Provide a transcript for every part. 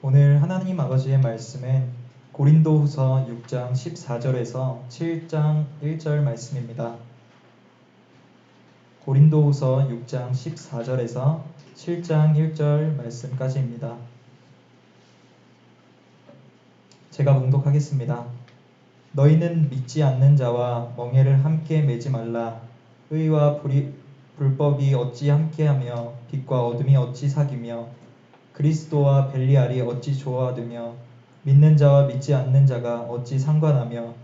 오늘 하나님 아버지의 말씀은 고린도후서 6장 14절에서 7장 1절 말씀입니다. 고린도후서 6장 14절에서 7장 1절 말씀까지입니다. 제가 봉독하겠습니다. 너희는 믿지 않는 자와 멍에를 함께 매지 말라. 의와 불법이 어찌 함께하며 빛과 어둠이 어찌 사귀며 그리스도와 벨리알이 어찌 조화하며 믿는 자와 믿지 않는 자가 어찌 상관하며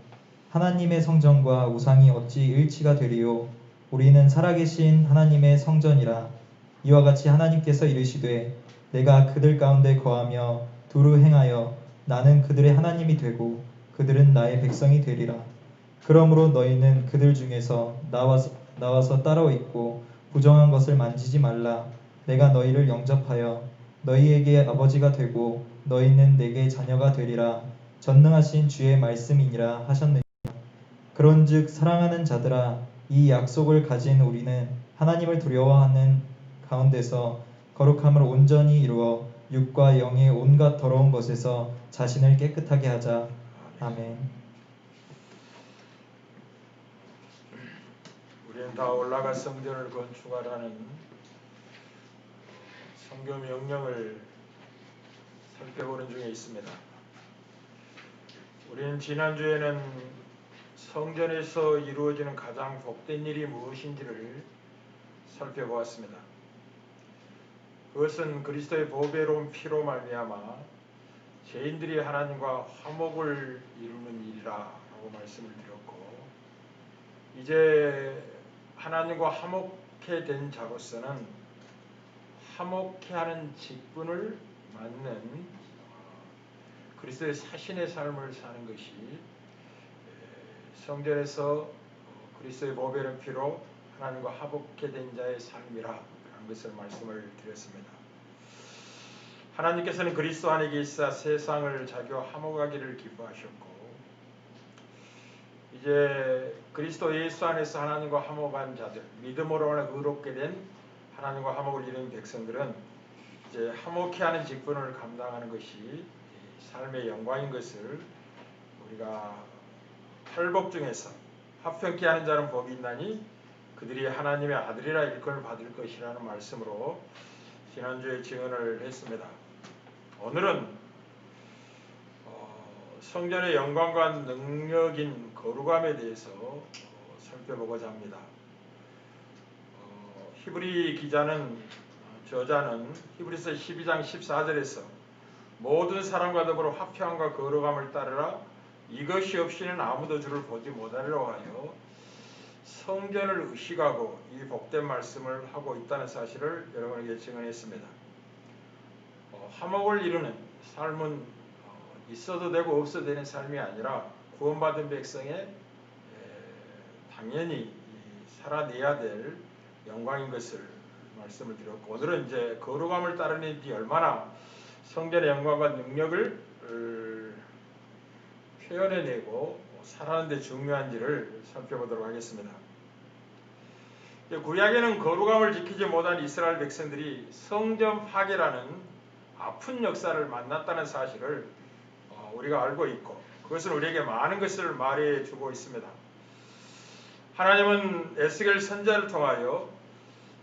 하나님의 성전과 우상이 어찌 일치가 되리요. 우리는 살아계신 하나님의 성전이라. 이와 같이 하나님께서 이르시되 내가 그들 가운데 거하며 두루 행하여 나는 그들의 하나님이 되고 그들은 나의 백성이 되리라. 그러므로 너희는 그들 중에서 나와서 따로 있고 부정한 것을 만지지 말라. 내가 너희를 영접하여 너희에게 아버지가 되고 너희는 내게 자녀가 되리라. 전능하신 주의 말씀이니라 하셨느니라. 그런즉 사랑하는 자들아, 이 약속을 가진 우리는 하나님을 두려워하는 가운데서 거룩함을 온전히 이루어 육과 영의 온갖 더러운 것에서 자신을 깨끗하게 하자. 아멘. 우리는 다 올라가 성전을 건축하라는 성경 명령을 살펴보는 중에 있습니다. 우리는 지난주에는 성전에서 이루어지는 가장 복된 일이 무엇인지를 살펴보았습니다. 그것은 그리스도의 보배로운 피로 말미암아 죄인들이 하나님과 화목을 이루는 일이라고 말씀을 드렸고, 이제 하나님과 화목해 된 자로서는 화목해 하는 직분을 맡는 그리스도의 사신의 삶을 사는 것이 성전에서 그리스도의 보배로운 피로 하나님과 화목해 된 자의 삶이라 하는 것을 말씀을 드렸습니다. 하나님께서는 그리스도 안에 계시사 세상을 자기와 화목하기를 기뻐하셨고, 이제 그리스도 예수 안에서 하나님과 화목한 자들, 믿음으로 의롭게 된 하나님과 화목을 이루는 백성들은 이제 화목해 하는 직분을 감당하는 것이 삶의 영광인 것을 우리가 팔복 중에서 화평케 하는 자는 복이 있나니 그들이 하나님의 아들이라 일컬을 받을 것이라는 말씀으로 지난주에 증언을 했습니다. 오늘은 성전의 영광과 능력인 거룩함에 대해서 살펴보고자 합니다. 히브리 저자는 히브리서 12장 14절에서 모든 사람과 더불어 화평함과 거룩함을 따르라. 이것이 없이는 아무도 주를 보지 못하리라고 하여 성전을 의식하고 이 복된 말씀을 하고 있다는 사실을 여러분에게 증언했습니다. 화목을 이루는 삶은 있어도 되고 없어도 되는 삶이 아니라 구원받은 백성의 당연히 살아내야 될 영광인 것을 말씀을 드렸고, 오늘은 이제 거룩함을 따르는 일이 얼마나 성전의 영광과 능력을 표현해내고 살아가는 데 중요한지를 살펴보도록 하겠습니다. 구약에는 거룩함을 지키지 못한 이스라엘 백성들이 성전 파괴라는 아픈 역사를 만났다는 사실을 우리가 알고 있고, 그것은 우리에게 많은 것을 말해주고 있습니다. 하나님은 에스겔 선지자를 통하여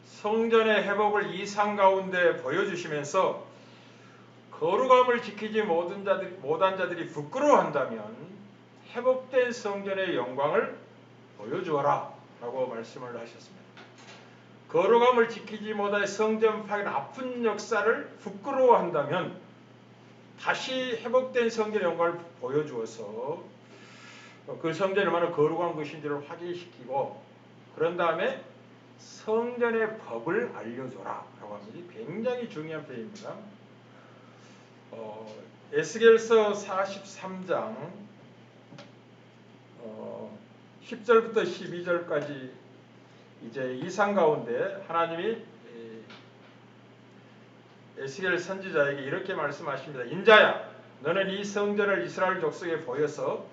성전의 회복을 이상 가운데 보여주시면서 거룩함을 지키지 못한 자들이 부끄러워한다면 회복된 성전의 영광을 보여주어라 라고 말씀을 하셨습니다. 거룩함을 지키지 못한 성전 파괴의 아픈 역사를 부끄러워한다면 다시 회복된 성전의 영광을 보여주어서 그 성전이 얼마나 거룩한 것인지를 확인시키고, 그런 다음에 성전의 법을 알려줘라 라고 하는 것이 굉장히 중요한 표현입니다. 에스겔서 43장 10절부터 12절까지 이제 이상 가운데 하나님이 에스겔 선지자에게 이렇게 말씀하십니다. 인자야, 너는 이 성전을 이스라엘 족속에 보여서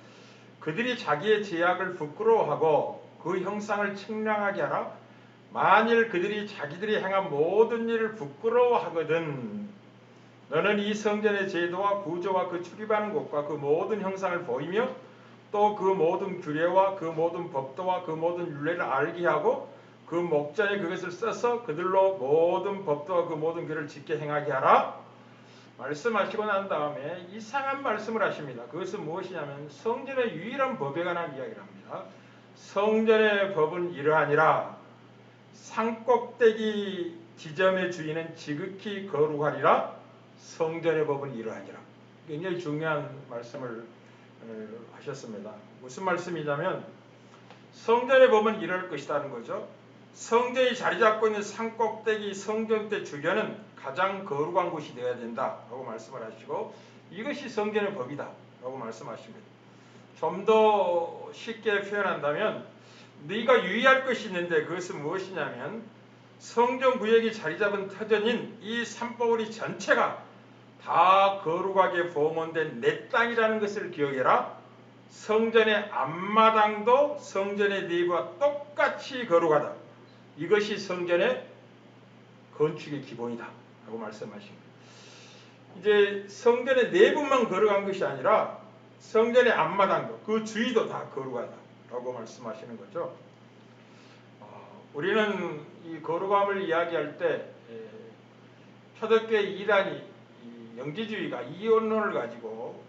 그들이 자기의 죄악을 부끄러워하고 그 형상을 측량하게 하라. 만일 그들이 자기들이 행한 모든 일을 부끄러워하거든 너는 이 성전의 제도와 구조와 그 출입하는 곳과 그 모든 형상을 보이며 또 그 모든 규례와 그 모든 법도와 그 모든 율례를 알게 하고 그 목전에 그것을 써서 그들로 모든 법도와 그 모든 규례를 지켜 행하게 하라. 말씀하시고 난 다음에 이상한 말씀을 하십니다. 그것은 무엇이냐면 성전의 유일한 법에 관한 이야기를 합니다. 성전의 법은 이러하니라. 산꼭대기 지점의 주인은 지극히 거룩하리라. 성전의 법은 이러하니라. 굉장히 중요한 말씀을 하셨습니다. 무슨 말씀이냐면 성전의 법은 이럴 것이라는 거죠. 성전이 자리 잡고 있는 산꼭대기 성전대 주변은 가장 거룩한 곳이 되어야 된다라고 말씀을 하시고 이것이 성전의 법이다 라고 말씀하십니다. 좀 더 쉽게 표현한다면 네가 유의할 것이 있는데 그것은 무엇이냐면 성전 구역이 자리 잡은 터전인 이 산봉우리 전체가 다 거룩하게 봉헌된 내 땅이라는 것을 기억해라. 성전의 앞마당도 성전의 내부와 똑같이 거룩하다. 이것이 성전의 건축의 기본이다 라고 말씀하십니다. 이제 성전의 내부만 거룩한 것이 아니라 성전의 앞마당도 그 주위도 다 거룩하다 라고 말씀하시는 거죠. 우리는 이 거룩함을 이야기할 때 초대교회 이단이 영지주의가 이원론을 가지고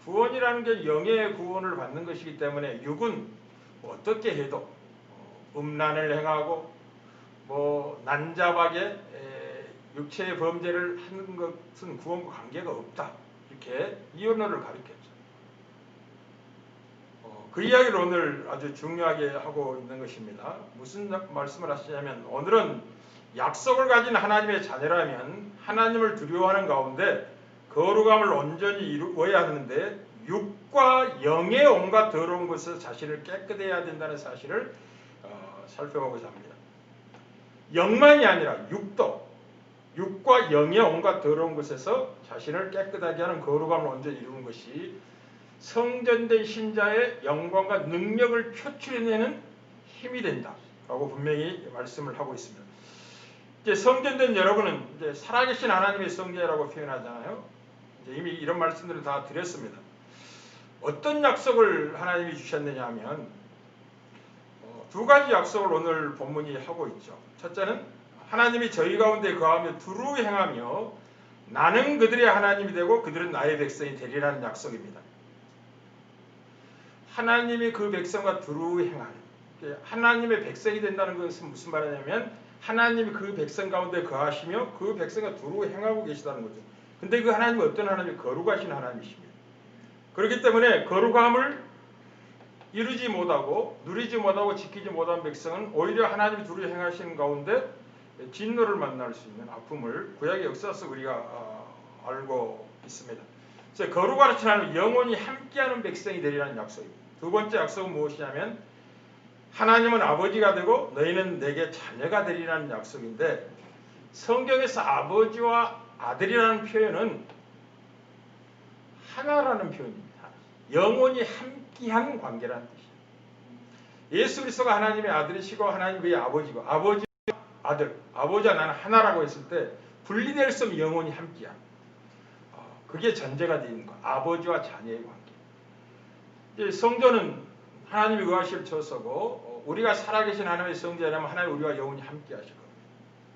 구원이라는 게 영의 구원을 받는 것이기 때문에 육은 어떻게 해도 음란을 행하고 난잡하게 육체의 범죄를 하는 것은 구원과 관계가 없다. 이렇게 이원론을 가르쳤죠. 그 이야기를 오늘 아주 중요하게 하고 있는 것입니다. 무슨 말씀을 하시냐면 오늘은 약속을 가진 하나님의 자녀라면 하나님을 두려워하는 가운데 거룩함을 온전히 이루어야 하는데 육과 영의 온갖 더러운 것에서 자신을 깨끗해야 된다는 사실을 살펴보고자 합니다. 영만이 아니라 육도, 육과 영의 온갖 더러운 것에서 자신을 깨끗하게 하는 거룩함을 온전히 이루는 것이 성전된 신자의 영광과 능력을 표출해내는 힘이 된다라고 분명히 말씀을 하고 있습니다. 이제 성전된 여러분은 이제 살아계신 하나님의 성전이라고 표현하잖아요. 이제 이미 이런 말씀들을 다 드렸습니다. 어떤 약속을 하나님이 주셨느냐 하면 두 가지 약속을 오늘 본문이 하고 있죠. 첫째는 하나님이 저희 가운데 거하며 두루 행하며 나는 그들의 하나님이 되고 그들은 나의 백성이 되리라는 약속입니다. 하나님이 그 백성과 두루 행하는 하나님의 백성이 된다는 것은 무슨 말이냐면 하나님이 그 백성 가운데 거하시며 그 백성과 두루 행하고 계시다는 거죠. 근데 그 하나님은 어떤 하나님이 거룩하신 하나님이십니다. 그렇기 때문에 거룩함을 이루지 못하고 누리지 못하고 지키지 못한 백성은 오히려 하나님이 두루 행하시는 가운데 진노를 만날 수 있는 아픔을 구약의 역사에서 우리가 알고 있습니다. 그래서 거룩하신 하나님 영원히 함께하는 백성이 되리라는 약속입니다. 두 번째 약속은 무엇이냐면 하나님은 아버지가 되고 너희는 내게 자녀가 되리라는 약속인데 성경에서 아버지와 아들이라는 표현은 하나라는 표현입니다. 영원히 함께한 관계라는 뜻이에요. 예수 그리스도가 하나님의 아들이시고 하나님 그의 아버지고 아버지와 아들, 아버지와 나는 하나라고 했을 때 분리될 수 없는 영원히 함께한 그게 전제가 되어 있는 거. 아버지와 자녀의 관계. 성전은 하나님이 거하실 처소고 우리가 살아계신 하나님의 성전이라면 하나님 우리와 영원히 함께 하실 겁니다.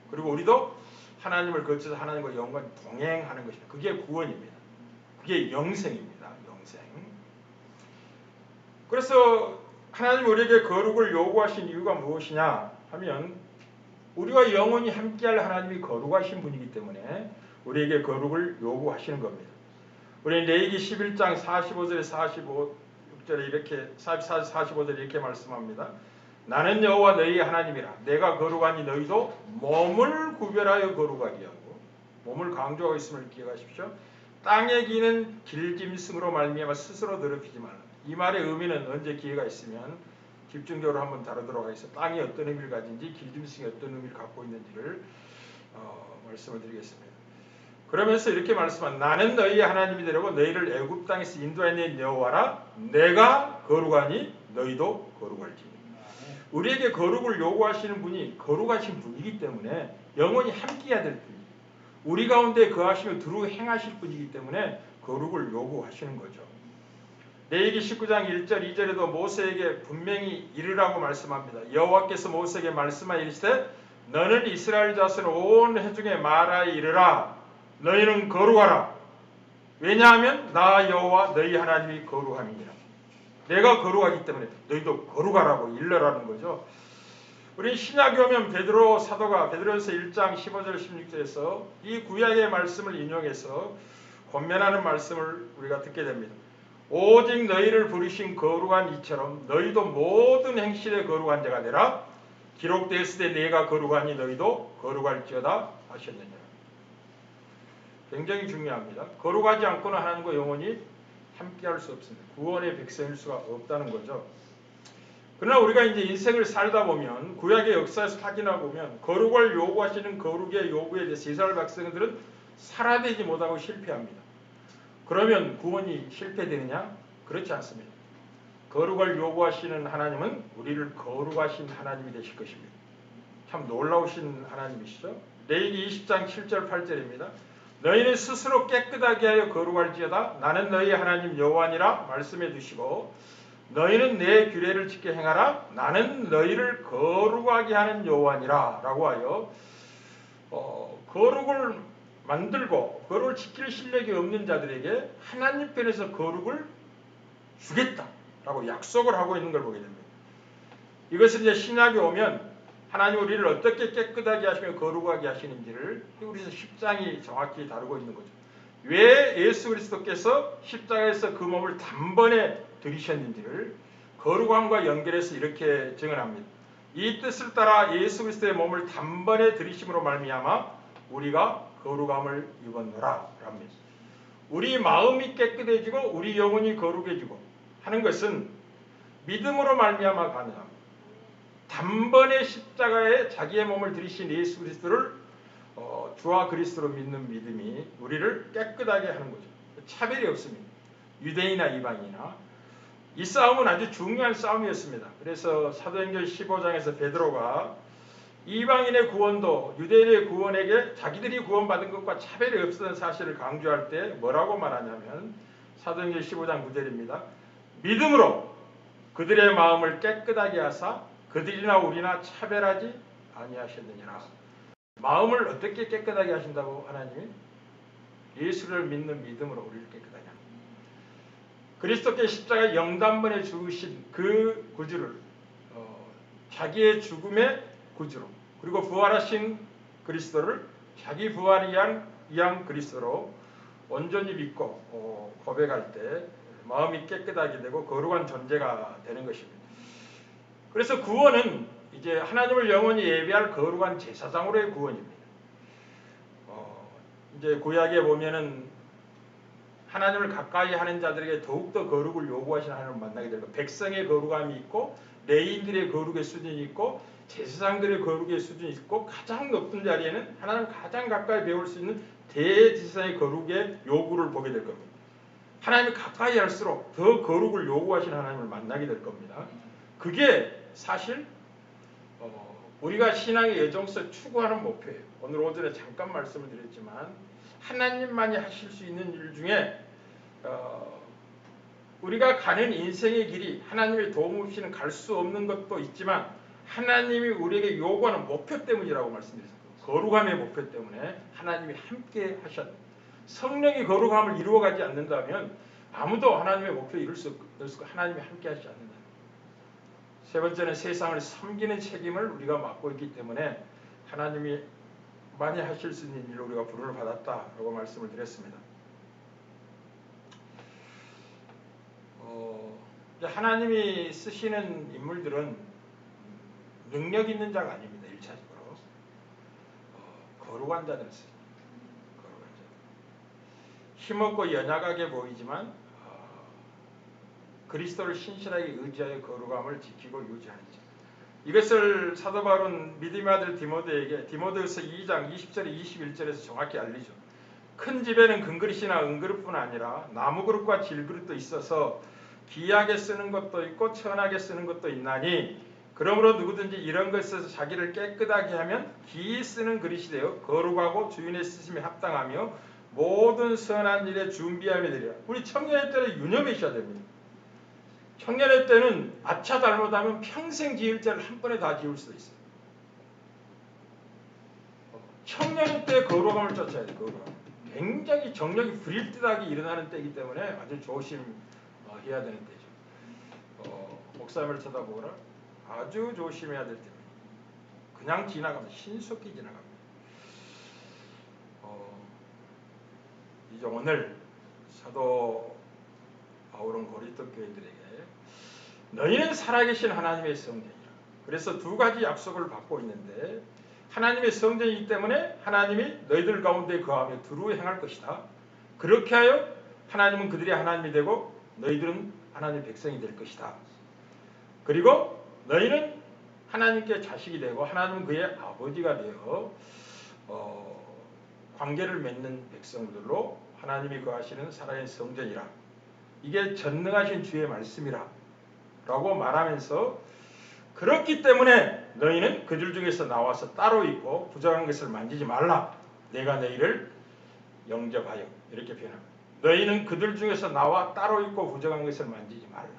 그리고 우리도 하나님을 거쳐서 하나님과 영원히 동행하는 것입니다. 그게 구원입니다. 그게 영생입니다. 영생. 그래서 하나님이 우리에게 거룩을 요구하신 이유가 무엇이냐 하면 우리와 영원히 함께할 하나님이 거룩하신 분이기 때문에 우리에게 거룩을 요구하시는 겁니다. 우리는 레위기 11장 45절에 45절에 이렇게 45절에 이렇게 말씀합니다. 나는 여호와 너희의 하나님이라. 내가 거룩하니 너희도 몸을 구별하여 거룩하게 하고 몸을 강조하고 있음을 기억하십시오. 땅에 기는 길짐승으로 말미암아 스스로 더럽히지 말라. 이 말의 의미는 언제 기회가 있으면 집중적으로 한번 다루도록 하겠습니다. 땅이 어떤 의미를 가진지 길짐승이 어떤 의미를 갖고 있는지를 말씀을 드리겠습니다. 그러면서 이렇게 말씀한 나는 너희의 하나님이 되려고 너희를 애굽 땅에서 인도해낸 여호와라. 내가 거룩하니 너희도 거룩할지니. 우리에게 거룩을 요구하시는 분이 거룩하신 분이기 때문에 영원히 함께해야 될 분이에요. 우리 가운데 거하시며 두루 행하실 분이기 때문에 거룩을 요구하시는 거죠. 레위기 19장 1절 2절에도 모세에게 분명히 이르라고 말씀합니다. 여호와께서 모세에게 말씀하여 이르시되 너는 이스라엘 자손 온 회중에 말하여 이르라. 너희는 거룩하라. 왜냐하면 나 여호와 너희 하나님이 거룩함이니라. 내가 거룩하기 때문에 너희도 거룩하라고 일러라는 거죠. 우리 신약에 오면 베드로 사도가 베드로서 1장 15절 16절에서 이 구약의 말씀을 인용해서 권면하는 말씀을 우리가 듣게 됩니다. 오직 너희를 부르신 거룩한 이처럼 너희도 모든 행실에 거룩한 자가 되라. 기록되었으되 내가 거룩하니 너희도 거룩할지어다 하셨느니라. 굉장히 중요합니다. 거룩하지 않고는 하나님과 영원히 함께할 수 없습니다. 구원의 백성일 수가 없다는 거죠. 그러나 우리가 이제 인생을 살다 보면 구약의 역사에서 확인하고 보면 거룩을 요구하시는 거룩의 요구에 대해서 이스라엘 백성들은 살아되지 못하고 실패합니다. 그러면 구원이 실패되느냐? 그렇지 않습니다. 거룩을 요구하시는 하나님은 우리를 거룩하신 하나님이 되실 것입니다. 참 놀라우신 하나님이시죠. 레위기 20장 7절 8절입니다. 너희는 스스로 깨끗하게 하여 거룩할지어다. 나는 너희 하나님 여호와니라 말씀해 두시고 너희는 내 규례를 지켜 행하라. 나는 너희를 거룩하게 하는 여호와니라 라고 하여 거룩을 만들고 거룩을 지킬 실력이 없는 자들에게 하나님 편에서 거룩을 주겠다라고 약속을 하고 있는 걸 보게 됩니다. 이것은 이제 신약에 오면 하나님 우리를 어떻게 깨끗하게 하시며 거룩하게 하시는지를 히브리서 10장이 정확히 다루고 있는 거죠. 왜 예수 그리스도께서 십자가에서 그 몸을 단번에 들이셨는지를 거룩함과 연결해서 이렇게 증언합니다. 이 뜻을 따라 예수 그리스도의 몸을 단번에 들이심으로 말미암아 우리가 거룩함을 입었노라 합니다. 우리 마음이 깨끗해지고 우리 영혼이 거룩해지고 하는 것은 믿음으로 말미암아 가능합니다. 단번에 십자가에 자기의 몸을 들이신 예수 그리스도를 주와 그리스도로 믿는 믿음이 우리를 깨끗하게 하는 거죠. 차별이 없습니다. 유대인이나 이방인이나 이 싸움은 아주 중요한 싸움이었습니다. 그래서 사도행전 15장에서 베드로가 이방인의 구원도 유대인의 구원에게 자기들이 구원받은 것과 차별이 없었던 사실을 강조할 때 뭐라고 말하냐면 사도행전 15장 9절입니다. 믿음으로 그들의 마음을 깨끗하게 하사 그들이나 우리나 차별하지 아니하셨느니라. 마음을 어떻게 깨끗하게 하신다고 하나님이? 예수를 믿는 믿음으로 우리를 깨끗하게 합니다. 그리스도께 십자가 영단번에 죽으신 그 구주를 자기의 죽음의 구주로 그리고 부활하신 그리스도를 자기 부활을 위한 그리스도로 온전히 믿고 고백할 때 마음이 깨끗하게 되고 거룩한 존재가 되는 것입니다. 그래서 구원은 이제 하나님을 영원히 예배할 거룩한 제사장으로의 구원입니다. 이제 구약에 보면은 하나님을 가까이 하는 자들에게 더욱더 거룩을 요구하시는 하나님을 만나게 되고 백성의 거룩함이 있고 레위인들의 거룩의 수준이 있고 제사장들의 거룩의 수준이 있고 가장 높은 자리에는 하나님 가장 가까이 배울 수 있는 대제사장의 거룩의 요구를 보게 될 겁니다. 하나님을 가까이 할수록 더 거룩을 요구하시는 하나님을 만나게 될 겁니다. 그게 사실 우리가 신앙의 여정에서 추구하는 목표예요. 오늘 오전에 잠깐 말씀을 드렸지만 하나님만이 하실 수 있는 일 중에 우리가 가는 인생의 길이 하나님의 도움 없이는 갈 수 없는 것도 있지만 하나님이 우리에게 요구하는 목표 때문이라고 말씀드렸습니다. 거룩함의 목표 때문에 하나님이 함께 하셨다. 성령이 거룩함을 이루어가지 않는다면 아무도 하나님의 목표에 이룰 수 없고 하나님이 함께 하지 않는다. 세 번째는 세상을 섬기는 책임을 우리가 맡고 있기 때문에 하나님이 많이 하실 수 있는 일로 우리가 부름을 받았다라고 말씀을 드렸습니다. 하나님이 쓰시는 인물들은 능력 있는 자가 아닙니다. 1차적으로 거룩한 자들을 쓰죠. 거룩한 자들. 힘없고 연약하게 보이지만 그리스도를 신실하게 의지하여 거룩함을 지키고 유지하는 자. 이것을 사도 바울은 믿음의 아들 디모데에게 디모데후서 2장 20절에 21절에서 정확히 알리죠. 큰 집에는 금그릇이나 은그릇뿐 아니라 나무그릇과 질그릇도 있어서 귀하게 쓰는 것도 있고 천하게 쓰는 것도 있나니 그러므로 누구든지 이런 것에서 자기를 깨끗하게 하면 기이 쓰는 그릇이 되어 거룩하고 주인의 쓰심에 합당하며 모든 선한 일에 준비하며 되리라. 우리 청년의 때는 유념하셔야 됩니다. 청년의 때는 아차 잘못하면 평생 지을 죄를 한 번에 다 지울 수도 있어요. 청년의 때 거룩함을 쫓아야 돼요. 거룩함. 굉장히 정력이 불일듯하게 일어나는 때이기 때문에 아주 조심해야 되는 때죠. 목사님을 쳐다보거나 아주 조심해야 될 때입니다. 그냥 지나갑니다. 신속히 지나갑니다. 이제 오늘 사도 바울은 고린도 교인들에게 너희는 살아계신 하나님의 성전이라. 그래서 두 가지 약속을 받고 있는데 하나님의 성전이기 때문에 하나님이 너희들 가운데 거하며 두루 행할 것이다. 그렇게 하여 하나님은 그들이 하나님이 되고 너희들은 하나님의 백성이 될 것이다. 그리고 너희는 하나님께 자식이 되고 하나님은 그의 아버지가 되어 관계를 맺는 백성들로 하나님이 거하시는 살아있는 성전이라. 이게 전능하신 주의 말씀이라 라고 말하면서 그렇기 때문에 너희는 그들 중에서 나와서 따로 있고 부정한 것을 만지지 말라. 내가 너희를 영접하여. 이렇게 표현합니다. 너희는 그들 중에서 나와 따로 있고 부정한 것을 만지지 말라.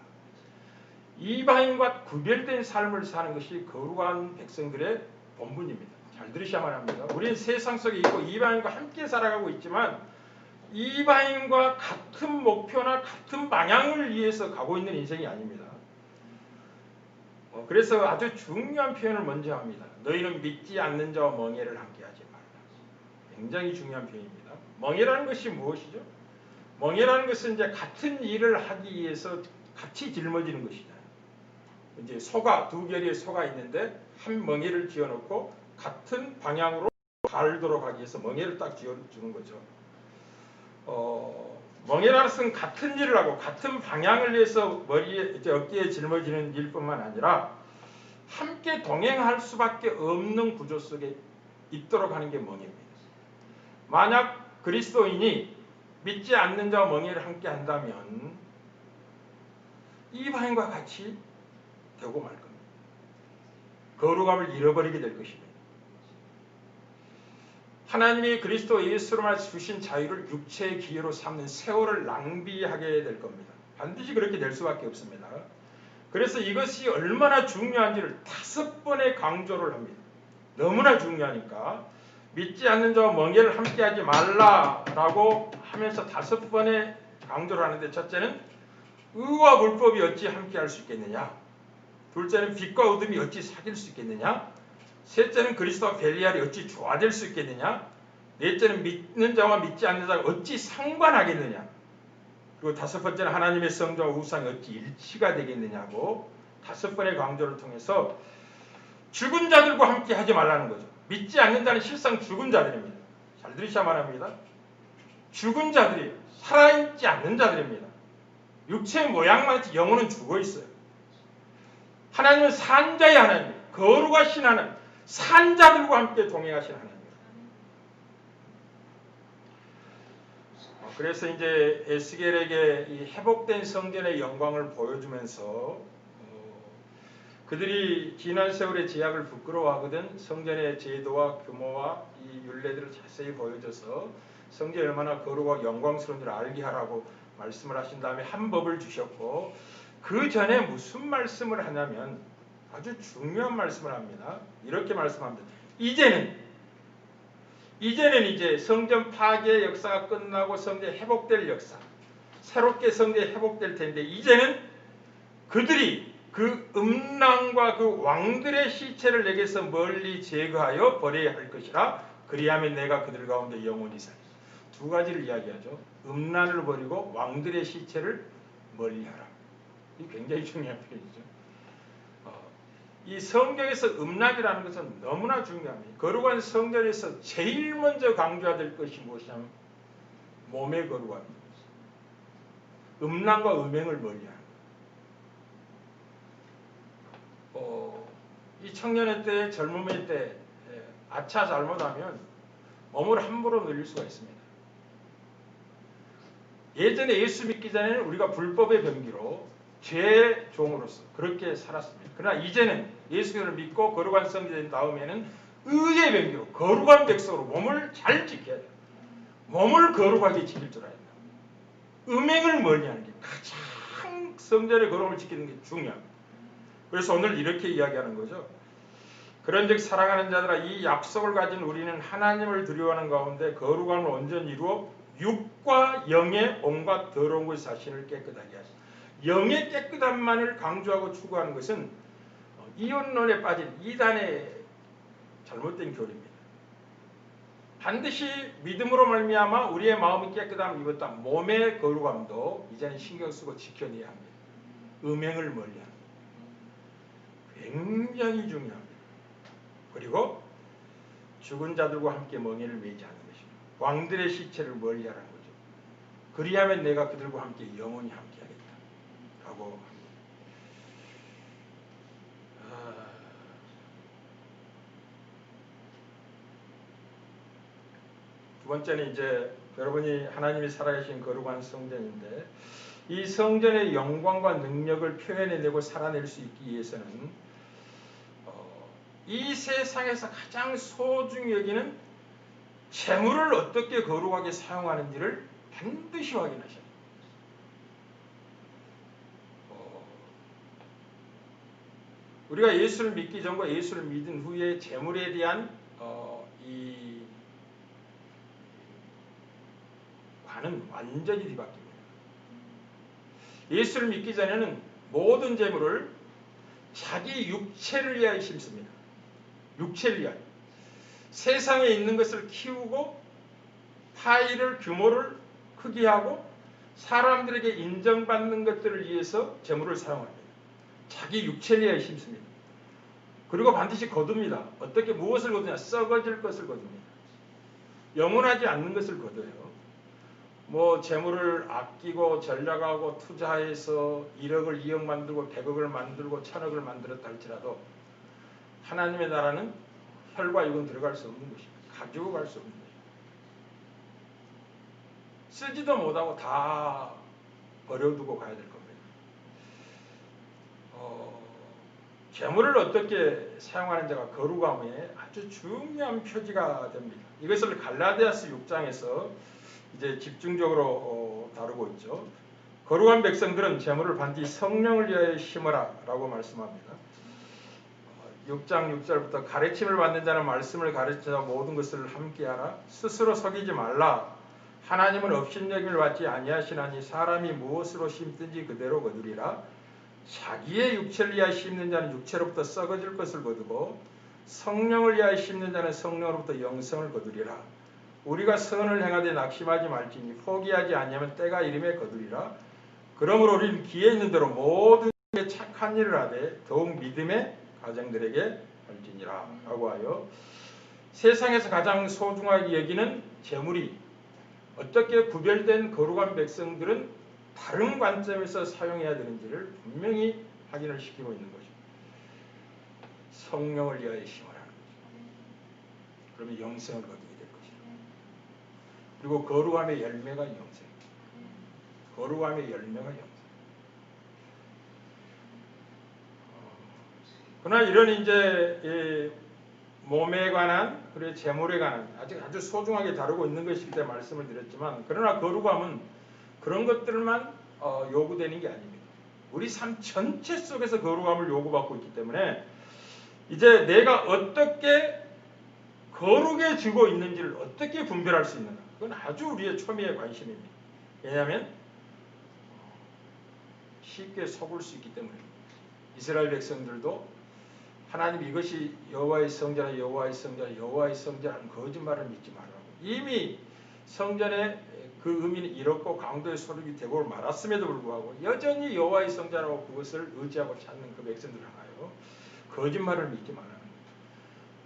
이방인과 구별된 삶을 사는 것이 거룩한 백성들의 본분입니다. 잘 들으셔야만 합니다. 우리는 세상 속에 있고 이방인과 함께 살아가고 있지만 이방인과 같은 목표나 같은 방향을 위해서 가고 있는 인생이 아닙니다. 그래서 아주 중요한 표현을 먼저 합니다. 너희는 믿지 않는 자와 멍에를 함께하지 말라. 굉장히 중요한 표현입니다. 멍에라는 것이 무엇이죠? 멍에라는 것은 이제 같은 일을 하기 위해서 같이 짊어지는 것이잖아요. 이제 소가 두 결의 소가 있는데 한 멍에를 지어놓고 같은 방향으로 갈도록 하기 위해서 멍에를 딱 지어주는 거죠. 멍에라는 것은 같은 일을 하고 같은 방향을 위해서 머리에 이제 어깨에 짊어지는 일뿐만 아니라 함께 동행할 수밖에 없는 구조 속에 있도록 하는 게 멍에입니다. 만약 그리스도인이 믿지 않는 자와 멍에를 함께 한다면 이방인과 같이 되고 말 겁니다. 거룩함을 잃어버리게 될 것입니다. 하나님이 그리스도 예수로 주신 자유를 육체의 기회로 삼는 세월을 낭비하게 될 겁니다. 반드시 그렇게 될 수밖에 없습니다. 그래서 이것이 얼마나 중요한지를 5번의 강조를 합니다. 너무나 중요하니까 믿지 않는 자와 멍에를 함께하지 말라라고 하면서 5번의 강조를 하는데 첫째는 의와 불법이 어찌 함께할 수 있겠느냐. 둘째는 빛과 어둠이 어찌 사귈 수 있겠느냐. 셋째는 그리스도와 벨리알이 어찌 조화될 수 있겠느냐. 넷째는 믿는 자와 믿지 않는 자가 어찌 상관하겠느냐. 그리고 5번째는 하나님의 성전과 우상이 어찌 일치가 되겠느냐고 5번의 강조를 통해서 죽은 자들과 함께 하지 말라는 거죠. 믿지 않는 자는 실상 죽은 자들입니다. 잘 들으셔야만 합니다. 죽은 자들이 살아있지 않는 자들입니다. 육체의 모양만 있지 영혼은 죽어 있어요. 하나님은 산자의 하나님, 거룩하신 하나님, 산자들과 함께 동행하신 하나님입니다. 그래서 이제 에스겔에게 이 회복된 성전의 영광을 보여주면서 그들이 지난 세월의 제약을 부끄러워하거든 성전의 제도와 규모와 이 율례들을 자세히 보여줘서 성전이 얼마나 거룩하고 영광스러운 줄 알게 하라고 말씀을 하신 다음에 한 법을 주셨고 그 전에 무슨 말씀을 하냐면 아주 중요한 말씀을 합니다. 이렇게 말씀합니다. 이제는 이제 성전 파괴 역사가 끝나고 성전이 회복될 역사, 새롭게 성전이 회복될 텐데 이제는 그들이 그 음란과 그 왕들의 시체를 내게서 멀리 제거하여 버려야 할 것이라. 그리하면 내가 그들 가운데 영원히 살리라. 두 가지를 이야기하죠. 음란을 버리고 왕들의 시체를 멀리하라. 이 굉장히 중요한 표현이죠. 이 성경에서 음란이라는 것은 너무나 중요합니다. 거룩한 성전에서 제일 먼저 강조해야 될 것이 무엇이냐면 몸의 거룩함입니다. 음란과 음행을 멀리하는 이 청년의 때, 젊음의 때 아차 잘못하면 몸을 함부로 늘릴 수가 있습니다. 예전에 예수 믿기 전에는 우리가 불법의 병기로 죄의 종으로서 그렇게 살았습니다. 그러나 이제는 예수를 믿고 거룩한 성이 된 다음에는 의의 병기로 거룩한 백성으로 몸을 잘 지켜야 돼요. 몸을 거룩하게 지킬 줄 알아야 돼요. 음행을 멀리하는 게 가장 성전의 거룩을 지키는 게 중요합니다. 그래서 오늘 이렇게 이야기하는 거죠. 그런즉 사랑하는 자들아 이 약속을 가진 우리는 하나님을 두려워하는 가운데 거룩함을 온전히 이루어 육과 영의 온갖 더러운 것 자신을 깨끗하게 하시다. 영의 깨끗함만을 강조하고 추구하는 것은 이혼론에 빠진 이단의 잘못된 교리입니다. 반드시 믿음으로 말미암아 우리의 마음이 깨끗함을 입었다. 몸의 거룩함도 이제는 신경 쓰고 지켜내야 합니다. 음행을 멀리하는 굉장히 중요합니다. 그리고 죽은 자들과 함께 멍에를 매지 않는 것입니다. 왕들의 시체를 멀리하라는 거죠. 그리하면 내가 그들과 함께 영원히 함께하겠다 라고 합니다. 두 번째는 이제 여러분이 하나님이 살아계신 거룩한 성전인데 이 성전의 영광과 능력을 표현해내고 살아낼 수 있기 위해서는 이 세상에서 가장 소중히 여기는 재물을 어떻게 거룩하게 사용하는지를 반드시 확인하셔야 됩니다. 우리가 예수를 믿기 전과 예수를 믿은 후에 재물에 대한 이 관은 완전히 뒤바뀝니다. 예수를 믿기 전에는 모든 재물을 자기 육체를 위하여 심습니다. 육체를 위하여. 세상에 있는 것을 키우고 파이를 규모를 크게 하고 사람들에게 인정받는 것들을 위해서 재물을 사용합니다. 자기 육체를 위하여 심습니다. 그리고 반드시 거둡니다. 어떻게 무엇을 거두냐? 썩어질 것을 거둡니다. 영원하지 않는 것을 거둬요. 뭐 재물을 아끼고 전략하고 투자해서 1억을 2억 만들고 100억을 만들고 1000억을 만들었다 할지라도 하나님의 나라는 혈과 육은 들어갈 수 없는 것입니다. 가지고 갈 수 없는 것입니다. 쓰지도 못하고 다 버려두고 가야 될 겁니다. 재물을 어떻게 사용하는지가 거룩함의 아주 중요한 표지가 됩니다. 이것을 갈라디아서 6장에서 이제 집중적으로 다루고 있죠. 거룩한 백성들은 재물을 반드시 성령을 위하여 심어라 라고 말씀합니다. 6장 6절부터 가르침을 받는 자는 말씀을 가르치자 모든 것을 함께하라. 스스로 속이지 말라. 하나님은 업신여김을 받지 아니하시나니 사람이 무엇으로 심든지 그대로 거두리라. 자기의 육체를 위하여 심는 자는 육체로부터 썩어질 것을 거두고 성령을 위하여 심는 자는 성령으로부터 영생을 거두리라. 우리가 선을 행하되 낙심하지 말지니 포기하지 아니하면 때가 이름에 거두리라. 그러므로 우리는 기회 있는 대로 모든 착한 일을 하되 더욱 믿음의 가정들에게 할지니라 라고 하여 세상에서 가장 소중하게 여기는 재물이 어떻게 구별된 거룩한 백성들은 다른 관점에서 사용해야 되는지를 분명히 확인을 시키고 있는 거죠. 성령을 위하여 심으라는 거죠. 그러면 영생을 거두게 될 것이다. 그리고 거룩함의 열매가 영생. 거룩함의 열매가 영생. 그러나 이런 이제 몸에 관한 그리고 재물에 관한 아주 소중하게 다루고 있는 것이기 때문에 말씀을 드렸지만 그러나 거룩함은 그런 것들만 요구되는 게 아닙니다. 우리 삶 전체 속에서 거룩함을 요구받고 있기 때문에 이제 내가 어떻게 거룩해지고 있는지를 어떻게 분별할 수 있는가. 그건 아주 우리의 초미의 관심입니다. 왜냐하면 쉽게 속을 수 있기 때문입니다. 이스라엘 백성들도 하나님 이것이 여호와의 성전이라 여호와의 성전, 여호와의 성전하는 거짓말을 믿지 말라고. 이미 성전의 그 의미는 이렇고 강도의 소득이 되고 말았음에도 불구하고 여전히 여호와의 성전하고 그것을 의지하고 찾는 그 백성들 하나요. 거짓말을 믿지 말라는 거예요.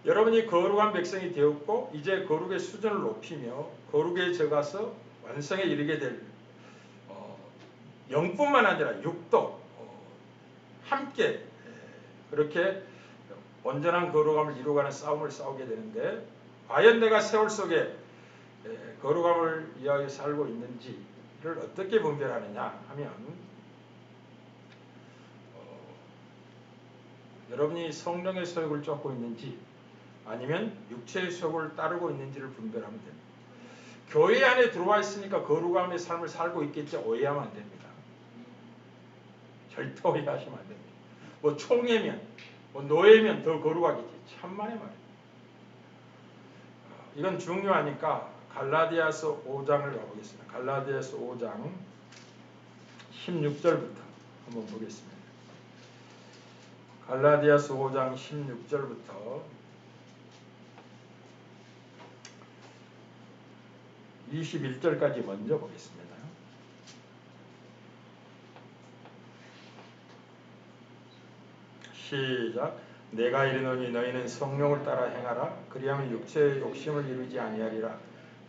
여러분이 거룩한 백성이 되었고 이제 거룩의 수준을 높이며 거룩에 적어서 완성에 이르게 될 영뿐만 아니라 육도 함께 그렇게 온전한 거룩함을 이루어가는 싸움을 싸우게 되는데 과연 내가 세월 속에 거룩함을 위하여 살고 있는지를 어떻게 분별하느냐 하면 여러분이 성령의 소욕을 쫓고 있는지 아니면 육체의 소욕을 따르고 있는지를 분별하면 됩니다. 교회 안에 들어와 있으니까 거룩함의 삶을 살고 있겠지 오해하면 안 됩니다. 절대 오해하시면 안 됩니다. 뭐 총회면 뭐 노예면 더 거룩하겠지. 천만의 말이에요. 이건 중요하니까 갈라디아서 5장을 가보겠습니다. 갈라디아서 5장 16절부터 한번 보겠습니다. 갈라디아서 5장 16절부터 21절까지 먼저 보겠습니다. 시작. 내가 이르노니 너희는 성령을 따라 행하라. 그리하면 육체의 욕심을 이루지 아니하리라.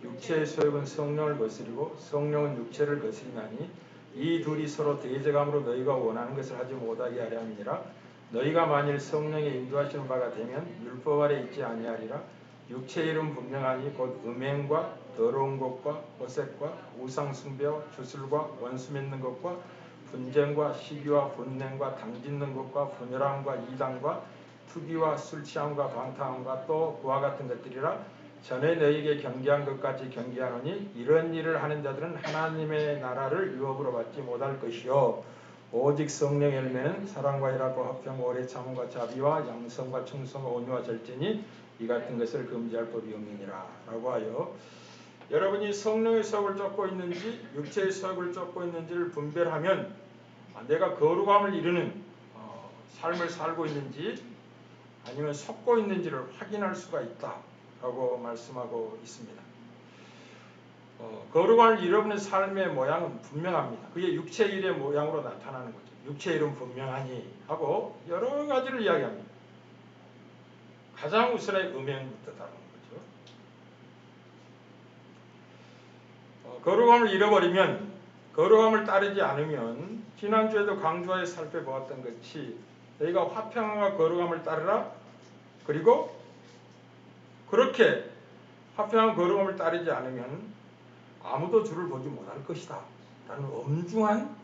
육체의 소욕은 성령을 거스리고 성령은 육체를 거스리나니 이 둘이 서로 대적함으로 너희가 원하는 것을 하지 못하게 하려 함이니라. 너희가 만일 성령의 인도하시는 바가 되면 율법 아래 있지 아니하리라. 육체의 일은 분명하니 곧 음행과 더러운 것과 어색과 우상숭배와 주술과 원수 맺는 것과 분쟁과 시기와 분냉과 당짓는 것과 분열함과 이단과 투기와 술취함과 방탕함과 또 그와 같은 것들이라. 전에 너희에게 경계한 것까지 경계하노니 이런 일을 하는 자들은 하나님의 나라를 유업으로 받지 못할 것이요 오직 성령의 열매는 사랑과 희락과 화평과 오래 참음과 자비와 양성과 충성과 온유와 절제니 이 같은 것을 금지할 법이 없느니라 라고 하여 여러분이 성령의 소욕을 쫓고 있는지 육체의 소욕을 쫓고 있는지를 분별하면 내가 거룩함을 이루는 삶을 살고 있는지 아니면 속고 있는지를 확인할 수가 있다라고 말씀하고 있습니다. 거룩함을 잃어버린 삶의 모양은 분명합니다. 그게 육체 일의 모양으로 나타나는 거죠. 육체 일은 분명하니 하고 여러 가지를 이야기합니다. 가장 우선의 음행부터 다루는 거죠. 거룩함을 잃어버리면 거룩함을 따르지 않으면 지난주에도 강조하여 살펴보았던 것이 너희가 화평함과 거룩함을 따르라. 그리고 그렇게 화평한 거룩함을 따르지 않으면 아무도 주를 보지 못할 것이다 라는 엄중한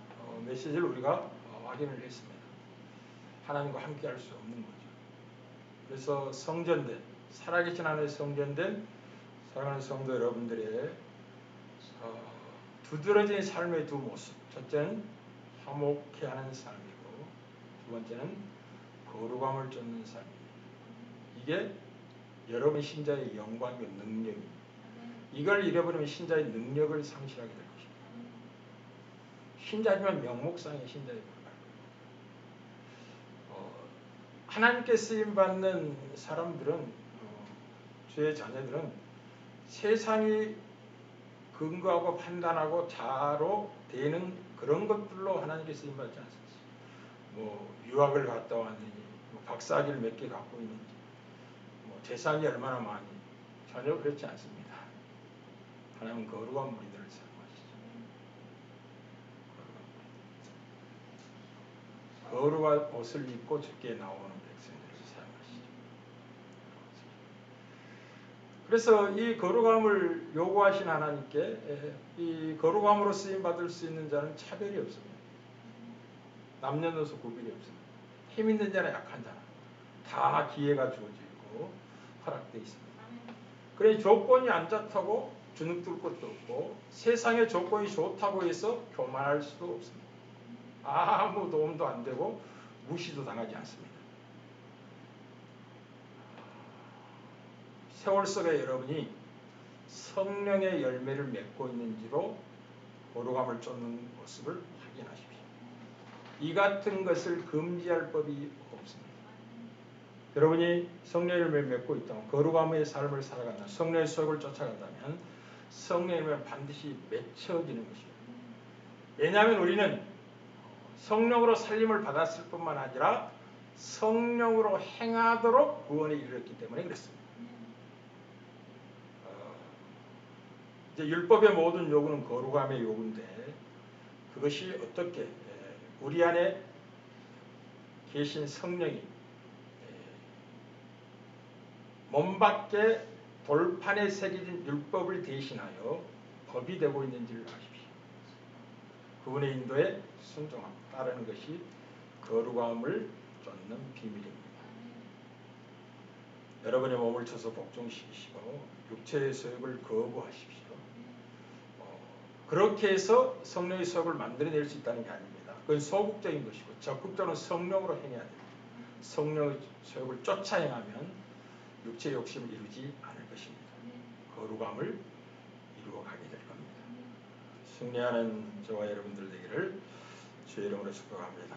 메시지를 우리가 확인을 했습니다. 하나님과 함께 할 수 없는 거죠. 그래서 성전된 살아계신 하나님의 성전된 사랑하는 성도 여러분들의 두드러진 삶의 두 모습. 첫째는 화목해 하는 삶이고 두 번째는 거룩함을 쫓는 삶입니다. 이게 여러분 신자의 영광과 능력입니다. 이걸 잃어버리면 신자의 능력을 상실하게 될 것입니다. 신자지만 명목상의 신자에 불과할 거예요. 하나님께 쓰임받는 사람들은 주의 자녀들은 세상이 근거하고 판단하고 자로 되는 그런 것들로 하나님께 쓰임받지 않습니다. 뭐 유학을 갔다 왔느니 뭐 박사학위를 몇 개 갖고 있는지 뭐 재산이 얼마나 많이 전혀 그렇지 않습니다. 하나님은 거룩한 무리들을 사용하시죠. 거룩한 옷을 입고 주께 나오는 백성들을 사용하시죠. 그래서 이 거룩함을 요구하신 하나님께 이 거룩함으로 쓰임받을 수 있는 자는 차별이 없습니다. 남녀노소 구별이 없습니다. 힘 있는 자나 약한 자나 다 기회가 주어져 있고 허락되어 있습니다. 그래 조건이 안 좋다고 주눅들 것도 없고 세상의 조건이 좋다고 해서 교만할 수도 없습니다. 아무 도움도 안 되고 무시도 당하지 않습니다. 세월 속에 여러분이 성령의 열매를 맺고 있는지로 거룩함을 쫓는 모습을 확인하십시오. 이 같은 것을 금지할 법이 없습니다. 여러분이 성령의 열매를 맺고 있다면 거룩함의 삶을 살아간다면 성령의 소욕을 쫓아간다면 성령의 열매는 반드시 맺혀지는 것입니다. 왜냐하면 우리는 성령으로 살림을 받았을 뿐만 아니라 성령으로 행하도록 구원에 이르렀기 때문에 그렇습니다. 이제 율법의 모든 요구는 거룩함의 요구인데 그것이 어떻게 우리 안에 계신 성령이 몸 밖에 돌판에 새겨진 율법을 대신하여 법이 되고 있는지를 아십시오. 그분의 인도에 순종하고 따르는 것이 거룩함을 쫓는 비밀입니다. 여러분의 몸을 쳐서 복종시키시고 육체의 소욕을 거부하십시오. 그렇게 해서 성령의 소욕을 만들어낼 수 있다는 게 아닙니다. 그건 소극적인 것이고 적극적으로 성령으로 행해야 됩니다. 성령의 소욕을 쫓아 행하면 육체의 욕심을 이루지 않을 것입니다. 거룩함을 이루어가게 될 겁니다. 승리하는 저와 여러분들 되기를 주의 이름으로 축복합니다.